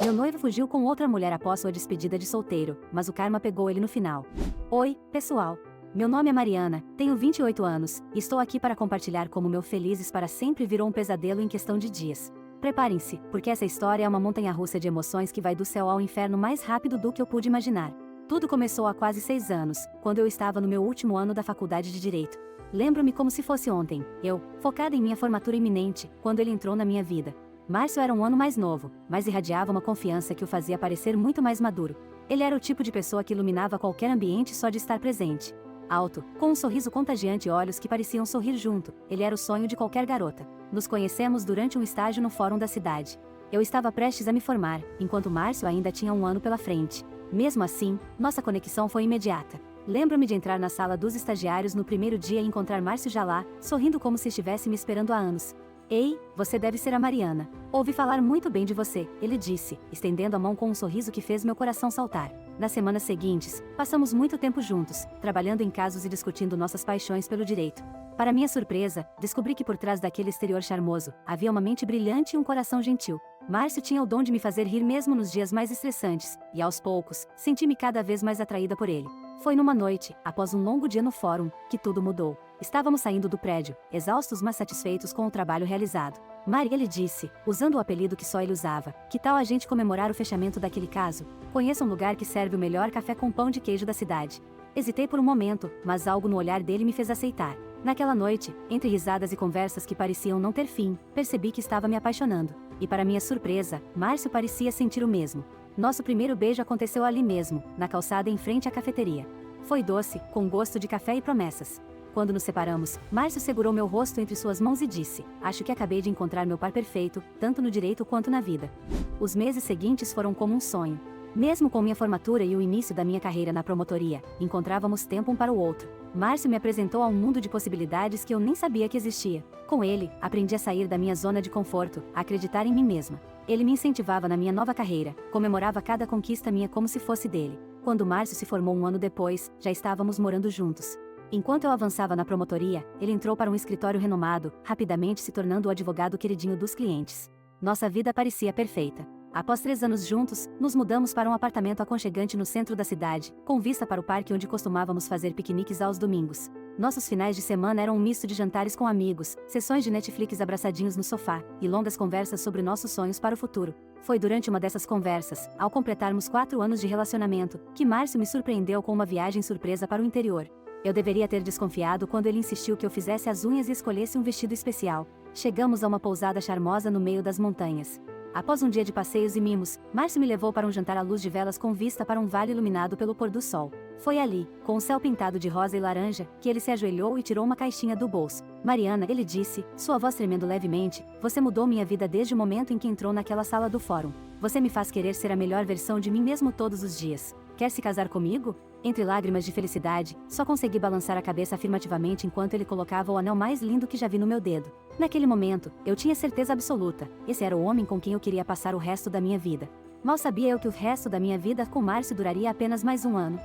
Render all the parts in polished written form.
Meu noivo fugiu com outra mulher após sua despedida de solteiro, mas o karma pegou ele no final. Oi, pessoal. Meu nome é Mariana, tenho 28 anos, e estou aqui para compartilhar como meu felizes para sempre virou um pesadelo em questão de dias. Preparem-se, porque essa história é uma montanha-russa de emoções que vai do céu ao inferno mais rápido do que eu pude imaginar. Tudo começou há quase 6 anos, quando eu estava no meu último ano da faculdade de Direito. Lembro-me como se fosse ontem, eu, focada em minha formatura iminente, quando ele entrou na minha vida. Márcio era um ano mais novo, mas irradiava uma confiança que o fazia parecer muito mais maduro. Ele era o tipo de pessoa que iluminava qualquer ambiente só de estar presente. Alto, com um sorriso contagiante e olhos que pareciam sorrir junto, ele era o sonho de qualquer garota. Nos conhecemos durante um estágio no fórum da cidade. Eu estava prestes a me formar, enquanto Márcio ainda tinha um ano pela frente. Mesmo assim, nossa conexão foi imediata. Lembro-me de entrar na sala dos estagiários no primeiro dia e encontrar Márcio já lá, sorrindo como se estivesse me esperando há anos. Ei, você deve ser a Mariana. Ouvi falar muito bem de você, ele disse, estendendo a mão com um sorriso que fez meu coração saltar. Nas semanas seguintes, passamos muito tempo juntos, trabalhando em casos e discutindo nossas paixões pelo direito. Para minha surpresa, descobri que por trás daquele exterior charmoso, havia uma mente brilhante e um coração gentil. Márcio tinha o dom de me fazer rir mesmo nos dias mais estressantes, e aos poucos, senti-me cada vez mais atraída por ele. Foi numa noite, após um longo dia no fórum, que tudo mudou. Estávamos saindo do prédio, exaustos mas satisfeitos com o trabalho realizado. Mari, ele disse, usando o apelido que só ele usava, que tal a gente comemorar o fechamento daquele caso? Conheça um lugar que serve o melhor café com pão de queijo da cidade. Hesitei por um momento, mas algo no olhar dele me fez aceitar. Naquela noite, entre risadas e conversas que pareciam não ter fim, percebi que estava me apaixonando. E para minha surpresa, Márcio parecia sentir o mesmo. Nosso primeiro beijo aconteceu ali mesmo, na calçada em frente à cafeteria. Foi doce, com gosto de café e promessas. Quando nos separamos, Márcio segurou meu rosto entre suas mãos e disse, acho que acabei de encontrar meu par perfeito, tanto no direito quanto na vida. Os meses seguintes foram como um sonho. Mesmo com minha formatura e o início da minha carreira na promotoria, encontrávamos tempo um para o outro. Márcio me apresentou a um mundo de possibilidades que eu nem sabia que existia. Com ele, aprendi a sair da minha zona de conforto, a acreditar em mim mesma. Ele me incentivava na minha nova carreira, comemorava cada conquista minha como se fosse dele. Quando Márcio se formou um ano depois, já estávamos morando juntos. Enquanto eu avançava na promotoria, ele entrou para um escritório renomado, rapidamente se tornando o advogado queridinho dos clientes. Nossa vida parecia perfeita. Após 3 anos juntos, nos mudamos para um apartamento aconchegante no centro da cidade, com vista para o parque onde costumávamos fazer piqueniques aos domingos. Nossos finais de semana eram um misto de jantares com amigos, sessões de Netflix abraçadinhos no sofá, e longas conversas sobre nossos sonhos para o futuro. Foi durante uma dessas conversas, ao completarmos 4 anos de relacionamento, que Márcio me surpreendeu com uma viagem surpresa para o interior. Eu deveria ter desconfiado quando ele insistiu que eu fizesse as unhas e escolhesse um vestido especial. Chegamos a uma pousada charmosa no meio das montanhas. Após um dia de passeios e mimos, Márcio me levou para um jantar à luz de velas com vista para um vale iluminado pelo pôr do sol. Foi ali, com o céu pintado de rosa e laranja, que ele se ajoelhou e tirou uma caixinha do bolso. Mariana, ele disse, sua voz tremendo levemente, você mudou minha vida desde o momento em que entrou naquela sala do fórum. Você me faz querer ser a melhor versão de mim mesmo todos os dias. Quer se casar comigo? Entre lágrimas de felicidade, só consegui balançar a cabeça afirmativamente enquanto ele colocava o anel mais lindo que já vi no meu dedo. Naquele momento, eu tinha certeza absoluta, esse era o homem com quem eu queria passar o resto da minha vida. Mal sabia eu que o resto da minha vida com Márcio duraria apenas mais um ano.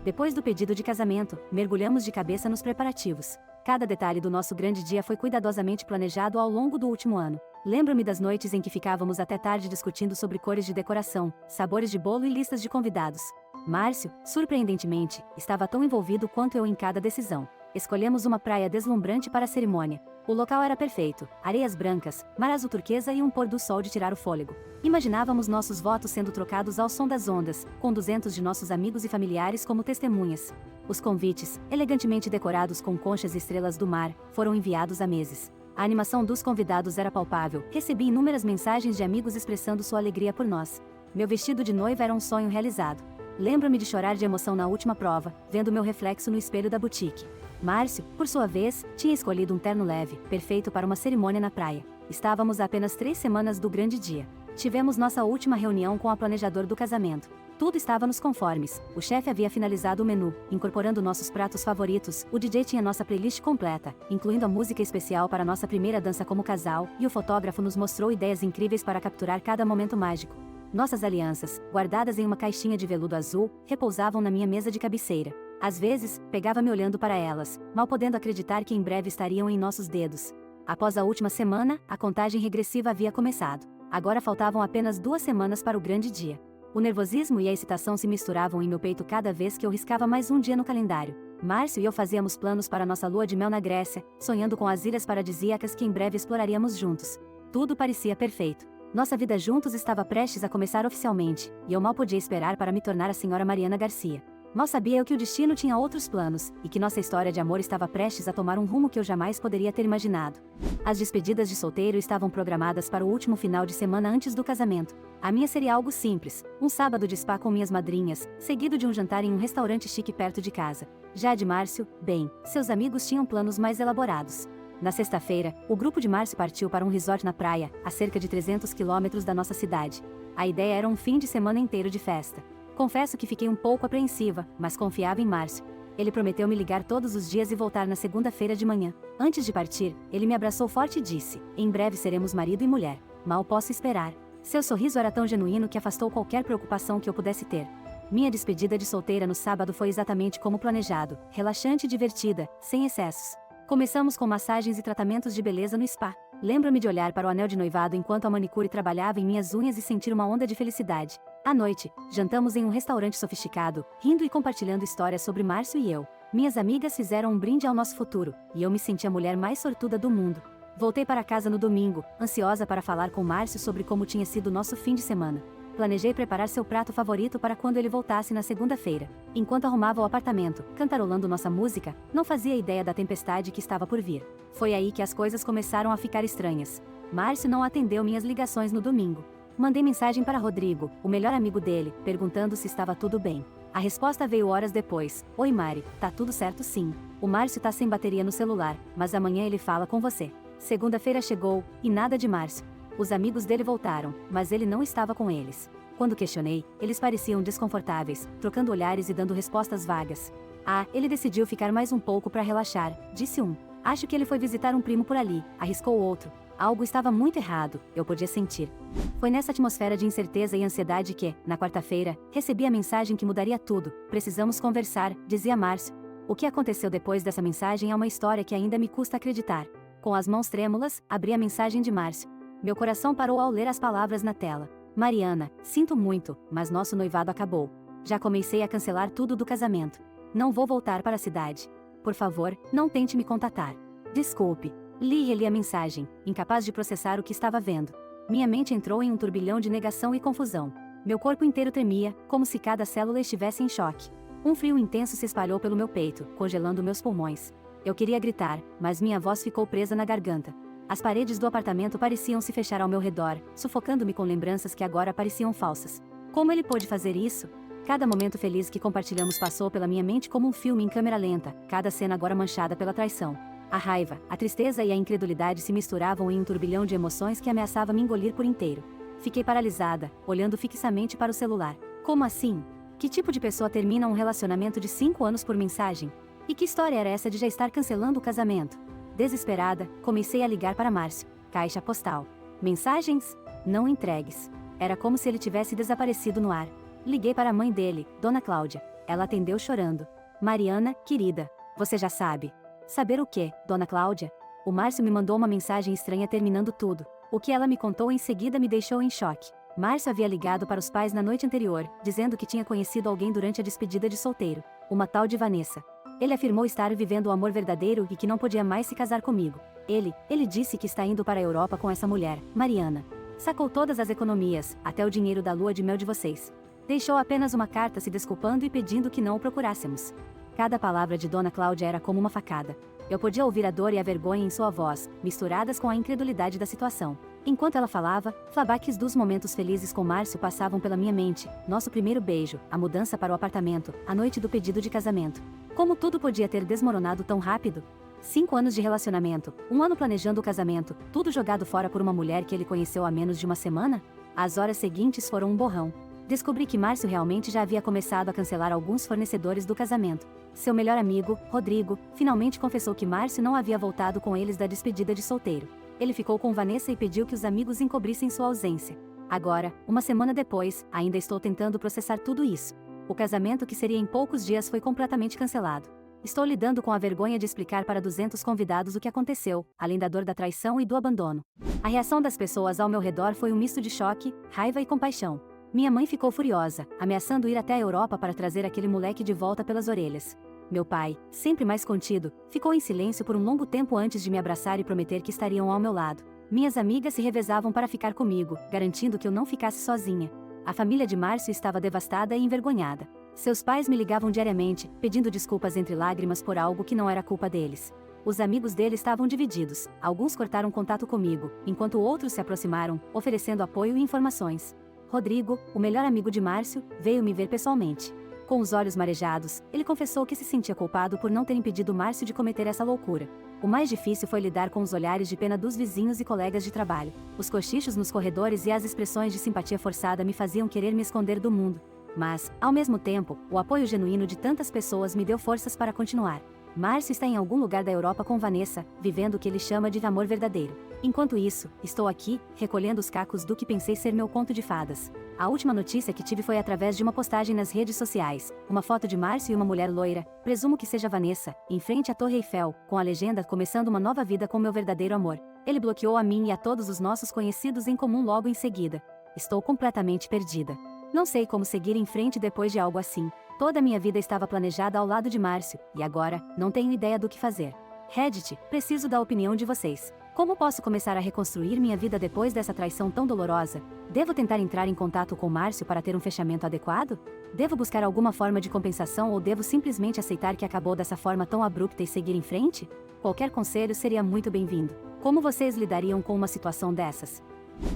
Depois do pedido de casamento, mergulhamos de cabeça nos preparativos. Cada detalhe do nosso grande dia foi cuidadosamente planejado ao longo do último ano. Lembro-me das noites em que ficávamos até tarde discutindo sobre cores de decoração, sabores de bolo e listas de convidados. Márcio, surpreendentemente, estava tão envolvido quanto eu em cada decisão. Escolhemos uma praia deslumbrante para a cerimônia. O local era perfeito, areias brancas, mar azul turquesa e um pôr do sol de tirar o fôlego. Imaginávamos nossos votos sendo trocados ao som das ondas, com 200 de nossos amigos e familiares como testemunhas. Os convites, elegantemente decorados com conchas e estrelas do mar, foram enviados há meses. A animação dos convidados era palpável, recebi inúmeras mensagens de amigos expressando sua alegria por nós. Meu vestido de noiva era um sonho realizado. Lembro-me de chorar de emoção na última prova, vendo meu reflexo no espelho da boutique. Márcio, por sua vez, tinha escolhido um terno leve, perfeito para uma cerimônia na praia. Estávamos a apenas 3 semanas do grande dia. Tivemos nossa última reunião com a planejadora do casamento. Tudo estava nos conformes. O chefe havia finalizado o menu, incorporando nossos pratos favoritos, o DJ tinha nossa playlist completa, incluindo a música especial para nossa primeira dança como casal, e o fotógrafo nos mostrou ideias incríveis para capturar cada momento mágico. Nossas alianças, guardadas em uma caixinha de veludo azul, repousavam na minha mesa de cabeceira. Às vezes, pegava-me olhando para elas, mal podendo acreditar que em breve estariam em nossos dedos. Após a última semana, a contagem regressiva havia começado. Agora faltavam apenas 2 semanas para o grande dia. O nervosismo e a excitação se misturavam em meu peito cada vez que eu riscava mais um dia no calendário. Márcio e eu fazíamos planos para nossa lua de mel na Grécia, sonhando com as ilhas paradisíacas que em breve exploraríamos juntos. Tudo parecia perfeito. Nossa vida juntos estava prestes a começar oficialmente, e eu mal podia esperar para me tornar a senhora Mariana Garcia. Mal sabia eu que o destino tinha outros planos, e que nossa história de amor estava prestes a tomar um rumo que eu jamais poderia ter imaginado. As despedidas de solteiro estavam programadas para o último final de semana antes do casamento. A minha seria algo simples, um sábado de spa com minhas madrinhas, seguido de um jantar em um restaurante chique perto de casa. Já a de Márcio, bem, seus amigos tinham planos mais elaborados. Na sexta-feira, o grupo de Márcio partiu para um resort na praia, a cerca de 300 quilômetros da nossa cidade. A ideia era um fim de semana inteiro de festa. Confesso que fiquei um pouco apreensiva, mas confiava em Márcio. Ele prometeu me ligar todos os dias e voltar na segunda-feira de manhã. Antes de partir, ele me abraçou forte e disse: "Em breve seremos marido e mulher. Mal posso esperar." Seu sorriso era tão genuíno que afastou qualquer preocupação que eu pudesse ter. Minha despedida de solteira no sábado foi exatamente como planejado, relaxante e divertida, sem excessos. Começamos com massagens e tratamentos de beleza no spa. Lembro-me de olhar para o anel de noivado enquanto a manicure trabalhava em minhas unhas e sentir uma onda de felicidade. À noite, jantamos em um restaurante sofisticado, rindo e compartilhando histórias sobre Márcio e eu. Minhas amigas fizeram um brinde ao nosso futuro, e eu me senti a mulher mais sortuda do mundo. Voltei para casa no domingo, ansiosa para falar com Márcio sobre como tinha sido nosso fim de semana. Planejei preparar seu prato favorito para quando ele voltasse na segunda-feira. Enquanto arrumava o apartamento, cantarolando nossa música, não fazia ideia da tempestade que estava por vir. Foi aí que as coisas começaram a ficar estranhas. Márcio não atendeu minhas ligações no domingo. Mandei mensagem para Rodrigo, o melhor amigo dele, perguntando se estava tudo bem. A resposta veio horas depois: "Oi Mari, tá tudo certo sim. O Márcio tá sem bateria no celular, mas amanhã ele fala com você." Segunda-feira chegou, e nada de Márcio. Os amigos dele voltaram, mas ele não estava com eles. Quando questionei, eles pareciam desconfortáveis, trocando olhares e dando respostas vagas. "Ah, ele decidiu ficar mais um pouco para relaxar", disse um. "Acho que ele foi visitar um primo por ali", arriscou o outro. Algo estava muito errado, eu podia sentir. Foi nessa atmosfera de incerteza e ansiedade que, na quarta-feira, recebi a mensagem que mudaria tudo. "Precisamos conversar", dizia Márcio. O que aconteceu depois dessa mensagem é uma história que ainda me custa acreditar. Com as mãos trêmulas, abri a mensagem de Márcio. Meu coração parou ao ler as palavras na tela. "Mariana, sinto muito, mas nosso noivado acabou. Já comecei a cancelar tudo do casamento. Não vou voltar para a cidade. Por favor, não tente me contatar. Desculpe." Li e reli a mensagem, incapaz de processar o que estava vendo. Minha mente entrou em um turbilhão de negação e confusão. Meu corpo inteiro tremia, como se cada célula estivesse em choque. Um frio intenso se espalhou pelo meu peito, congelando meus pulmões. Eu queria gritar, mas minha voz ficou presa na garganta. As paredes do apartamento pareciam se fechar ao meu redor, sufocando-me com lembranças que agora pareciam falsas. Como ele pôde fazer isso? Cada momento feliz que compartilhamos passou pela minha mente como um filme em câmera lenta, cada cena agora manchada pela traição. A raiva, a tristeza e a incredulidade se misturavam em um turbilhão de emoções que ameaçava me engolir por inteiro. Fiquei paralisada, olhando fixamente para o celular. Como assim? Que tipo de pessoa termina um relacionamento de 5 anos por mensagem? E que história era essa de já estar cancelando o casamento? Desesperada, comecei a ligar para Márcio. Caixa postal. Mensagens? Não entregues. Era como se ele tivesse desaparecido no ar. Liguei para a mãe dele, Dona Cláudia. Ela atendeu chorando. "Mariana, querida, você já sabe." "Saber o quê, Dona Cláudia?" O Márcio me mandou uma mensagem estranha terminando tudo. O que ela me contou em seguida me deixou em choque. Márcio havia ligado para os pais na noite anterior, dizendo que tinha conhecido alguém durante a despedida de solteiro, uma tal de Vanessa. Ele afirmou estar vivendo o amor verdadeiro e que não podia mais se casar comigo. Ele disse que está indo para a Europa com essa mulher, Mariana. Sacou todas as economias, até o dinheiro da lua de mel de vocês. Deixou apenas uma carta se desculpando e pedindo que não o procurássemos. Cada palavra de Dona Cláudia era como uma facada. Eu podia ouvir a dor e a vergonha em sua voz, misturadas com a incredulidade da situação. Enquanto ela falava, flashbacks dos momentos felizes com Márcio passavam pela minha mente. Nosso primeiro beijo, a mudança para o apartamento, a noite do pedido de casamento. Como tudo podia ter desmoronado tão rápido? 5 anos de relacionamento, 1 ano planejando o casamento, tudo jogado fora por uma mulher que ele conheceu há menos de uma semana? As horas seguintes foram um borrão. Descobri que Márcio realmente já havia começado a cancelar alguns fornecedores do casamento. Seu melhor amigo, Rodrigo, finalmente confessou que Márcio não havia voltado com eles da despedida de solteiro. Ele ficou com Vanessa e pediu que os amigos encobrissem sua ausência. Agora, uma semana depois, ainda estou tentando processar tudo isso. O casamento que seria em poucos dias foi completamente cancelado. Estou lidando com a vergonha de explicar para 200 convidados o que aconteceu, além da dor da traição e do abandono. A reação das pessoas ao meu redor foi um misto de choque, raiva e compaixão. Minha mãe ficou furiosa, ameaçando ir até a Europa para trazer aquele moleque de volta pelas orelhas. Meu pai, sempre mais contido, ficou em silêncio por um longo tempo antes de me abraçar e prometer que estariam ao meu lado. Minhas amigas se revezavam para ficar comigo, garantindo que eu não ficasse sozinha. A família de Márcio estava devastada e envergonhada. Seus pais me ligavam diariamente, pedindo desculpas entre lágrimas por algo que não era culpa deles. Os amigos dele estavam divididos, alguns cortaram contato comigo, enquanto outros se aproximaram, oferecendo apoio e informações. Rodrigo, o melhor amigo de Márcio, veio me ver pessoalmente. Com os olhos marejados, ele confessou que se sentia culpado por não ter impedido Márcio de cometer essa loucura. O mais difícil foi lidar com os olhares de pena dos vizinhos e colegas de trabalho. Os cochichos nos corredores e as expressões de simpatia forçada me faziam querer me esconder do mundo. Mas, ao mesmo tempo, o apoio genuíno de tantas pessoas me deu forças para continuar. Márcio está em algum lugar da Europa com Vanessa, vivendo o que ele chama de amor verdadeiro. Enquanto isso, estou aqui, recolhendo os cacos do que pensei ser meu conto de fadas. A última notícia que tive foi através de uma postagem nas redes sociais, uma foto de Márcio e uma mulher loira, presumo que seja Vanessa, em frente à Torre Eiffel, com a legenda "Começando uma nova vida com meu verdadeiro amor". Ele bloqueou a mim e a todos os nossos conhecidos em comum logo em seguida. Estou completamente perdida. Não sei como seguir em frente depois de algo assim. Toda a minha vida estava planejada ao lado de Márcio, e agora, não tenho ideia do que fazer. Reddit, preciso da opinião de vocês. Como posso começar a reconstruir minha vida depois dessa traição tão dolorosa? Devo tentar entrar em contato com Márcio para ter um fechamento adequado? Devo buscar alguma forma de compensação ou devo simplesmente aceitar que acabou dessa forma tão abrupta e seguir em frente? Qualquer conselho seria muito bem-vindo. Como vocês lidariam com uma situação dessas?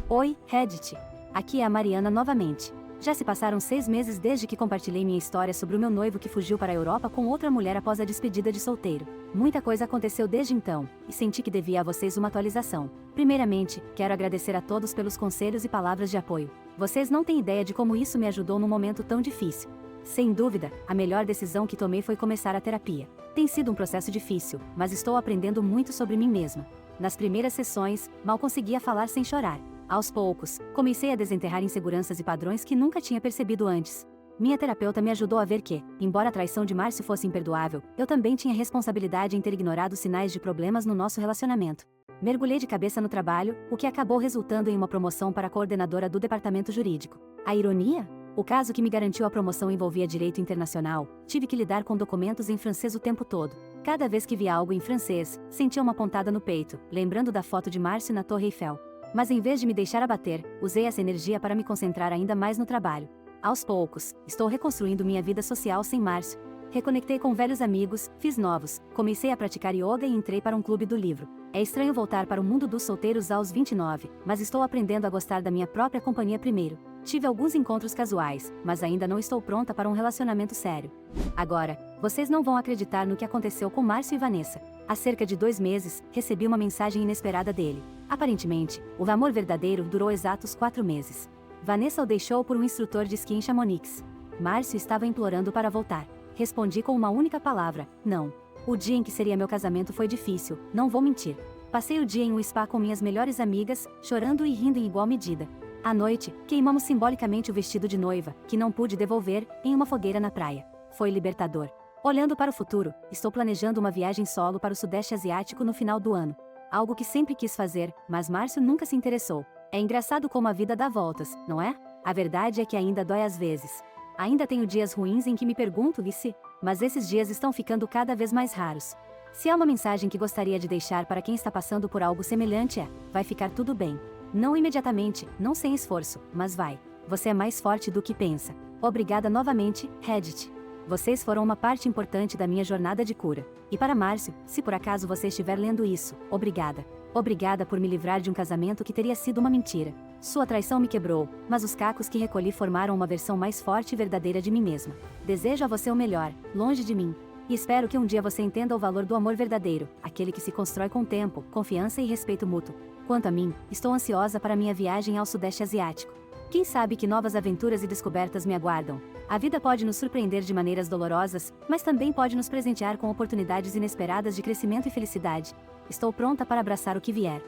Oi, Reddit. Aqui é a Mariana novamente. Já se passaram 6 meses desde que compartilhei minha história sobre o meu noivo que fugiu para a Europa com outra mulher após a despedida de solteiro. Muita coisa aconteceu desde então, e senti que devia a vocês uma atualização. Primeiramente, quero agradecer a todos pelos conselhos e palavras de apoio. Vocês não têm ideia de como isso me ajudou num momento tão difícil. Sem dúvida, a melhor decisão que tomei foi começar a terapia. Tem sido um processo difícil, mas estou aprendendo muito sobre mim mesma. Nas primeiras sessões, mal conseguia falar sem chorar. Aos poucos, comecei a desenterrar inseguranças e padrões que nunca tinha percebido antes. Minha terapeuta me ajudou a ver que, embora a traição de Márcio fosse imperdoável, eu também tinha responsabilidade em ter ignorado sinais de problemas no nosso relacionamento. Mergulhei de cabeça no trabalho, o que acabou resultando em uma promoção para coordenadora do departamento jurídico. A ironia? O caso que me garantiu a promoção envolvia direito internacional. Tive que lidar com documentos em francês o tempo todo. Cada vez que via algo em francês, sentia uma pontada no peito, lembrando da foto de Márcio na Torre Eiffel. Mas em vez de me deixar abater, usei essa energia para me concentrar ainda mais no trabalho. Aos poucos, estou reconstruindo minha vida social sem Márcio. Reconectei com velhos amigos, fiz novos, comecei a praticar yoga e entrei para um clube do livro. É estranho voltar para o mundo dos solteiros aos 29, mas estou aprendendo a gostar da minha própria companhia primeiro. Tive alguns encontros casuais, mas ainda não estou pronta para um relacionamento sério. Agora, vocês não vão acreditar no que aconteceu com Márcio e Vanessa. Há cerca de 2 meses, recebi uma mensagem inesperada dele. Aparentemente, o amor verdadeiro durou exatos 4 meses. Vanessa o deixou por um instrutor de esqui em Chamonix. Márcio estava implorando para voltar. Respondi com uma única palavra: não. O dia em que seria meu casamento foi difícil, não vou mentir. Passei o dia em um spa com minhas melhores amigas, chorando e rindo em igual medida. À noite, queimamos simbolicamente o vestido de noiva, que não pude devolver, em uma fogueira na praia. Foi libertador. Olhando para o futuro, estou planejando uma viagem solo para o Sudeste Asiático no final do ano. Algo que sempre quis fazer, mas Márcio nunca se interessou. É engraçado como a vida dá voltas, não é? A verdade é que ainda dói às vezes. Ainda tenho dias ruins em que me pergunto e se, mas esses dias estão ficando cada vez mais raros. Se há uma mensagem que gostaria de deixar para quem está passando por algo semelhante é: vai ficar tudo bem. Não imediatamente, não sem esforço, mas vai. Você é mais forte do que pensa. Obrigada novamente, Reddit. Vocês foram uma parte importante da minha jornada de cura. E para Márcio, se por acaso você estiver lendo isso, obrigada. Obrigada por me livrar de um casamento que teria sido uma mentira. Sua traição me quebrou, mas os cacos que recolhi formaram uma versão mais forte e verdadeira de mim mesma. Desejo a você o melhor, longe de mim. E espero que um dia você entenda o valor do amor verdadeiro, aquele que se constrói com tempo, confiança e respeito mútuo. Quanto a mim, estou ansiosa para minha viagem ao Sudeste Asiático. Quem sabe que novas aventuras e descobertas me aguardam. A vida pode nos surpreender de maneiras dolorosas, mas também pode nos presentear com oportunidades inesperadas de crescimento e felicidade. Estou pronta para abraçar o que vier.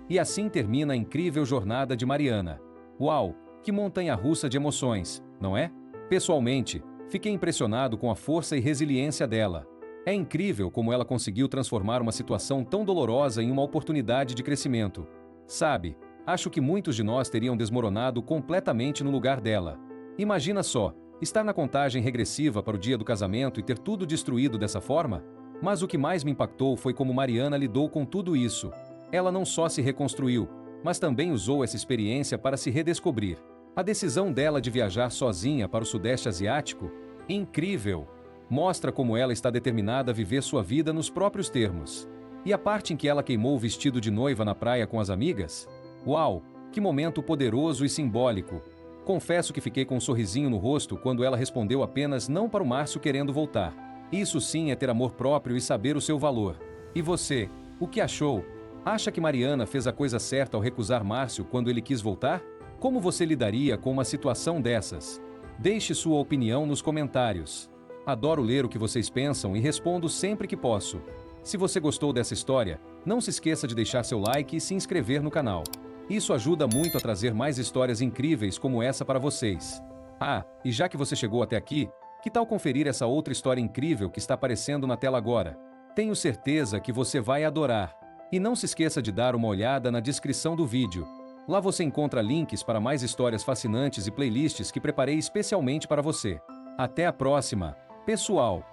E assim termina a incrível jornada de Mariana. Uau, que montanha-russa de emoções, não é? Pessoalmente, Fiquei impressionado com a força e resiliência dela. É incrível como ela conseguiu transformar uma situação tão dolorosa em uma oportunidade de crescimento. Sabe, acho que muitos de nós teriam desmoronado completamente no lugar dela. Imagina só, estar na contagem regressiva para o dia do casamento e ter tudo destruído dessa forma? Mas o que mais me impactou foi como Mariana lidou com tudo isso. Ela não só se reconstruiu, mas também usou essa experiência para se redescobrir. A decisão dela de viajar sozinha para o Sudeste Asiático? Incrível! Mostra como ela está determinada a viver sua vida nos próprios termos. E a parte em que ela queimou o vestido de noiva na praia com as amigas? Uau! Que momento poderoso e simbólico! Confesso que fiquei com um sorrisinho no rosto quando ela respondeu apenas não para o Márcio querendo voltar. Isso sim é ter amor próprio e saber o seu valor. E você, o que achou? Acha que Mariana fez a coisa certa ao recusar Márcio quando ele quis voltar? Como você lidaria com uma situação dessas? Deixe sua opinião nos comentários. Adoro ler o que vocês pensam e respondo sempre que posso. Se você gostou dessa história, não se esqueça de deixar seu like e se inscrever no canal. Isso ajuda muito a trazer mais histórias incríveis como essa para vocês. Ah, e já que você chegou até aqui, que tal conferir essa outra história incrível que está aparecendo na tela agora? Tenho certeza que você vai adorar. E não se esqueça de dar uma olhada na descrição do vídeo. Lá você encontra links para mais histórias fascinantes e playlists que preparei especialmente para você. Até a próxima, pessoal!